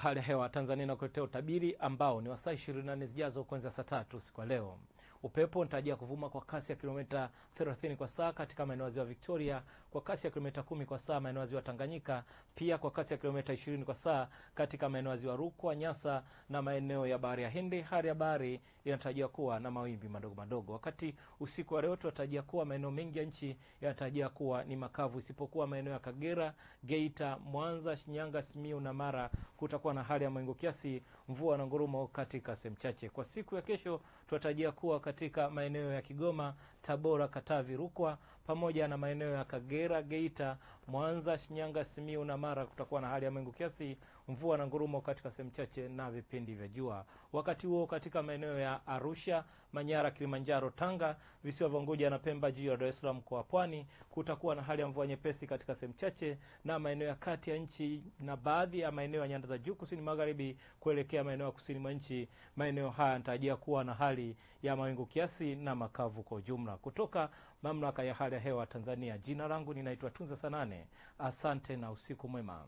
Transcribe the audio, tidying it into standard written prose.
Hali ya hewa Tanzania inakuletea utabiri ambao ni wa saa 24 zijazo kuanzia saa 3 usiku wa leo. Upepo unatarajia kuvuma kwa kasi ya kilomita 30 kwa saa katika maeneo ya Ziwa Victoria, kwa kasi ya kilomita 10 kwa saa maeneo ya Ziwa Tanganyika, pia kwa kasi ya kilomita 20 kwa saa katika maeneo ya Ziwa Rukwa, Nyasa na maeneo ya Bahari ya Hindi. Hali ya bahari inatarajia kuwa na mawimbi madogo madogo. Wakati usiku wa leo tunatarajia kuwa maeneo mengi ya nchi yanatarajia kuwa ni makavu isipokuwa maeneo ya Kagera, Geita, Mwanza, Shinyanga, Simiyu na Mara kutakuwa na hali ya mawingu kiasi, mvua na ngurumo katika sehemu chache. Kwa siku ya kesho tunatarajia kuwa katika maeneo ya Kigoma, Tabora, Katavi, Rukwa pamoja na maeneo ya Kagera, Geita, Mwanza, Shinyanga, Simiyu na Mara kutakuwa na hali ya mawingu kiasi, mvua na ngurumo katika sehemu chache na vipindi vya jua. Wakati huo katika maeneo ya Arusha, Manyara, Kilimanjaro, Tanga, visiwa vya Unguja na Pemba, jiji la Dar es Salaam kwa Pwani kutakuwa na hali ya mvua nyepesi katika sehemu chache, na maeneo ya kati ya nchi na baadhi ya maeneo ya nyanda za juu kusini magharibi kuelekea maeneo ya kusini mwa nchi, maeneo haya yanatarajia kuwa na hali ya mawingu kiasi na makavu kwa ujumla. Kutoka Mamlaka ya Hali ya Hewa Tanzania, jina langu ninaitwa Tunza Sanane. Asante na usiku mwema.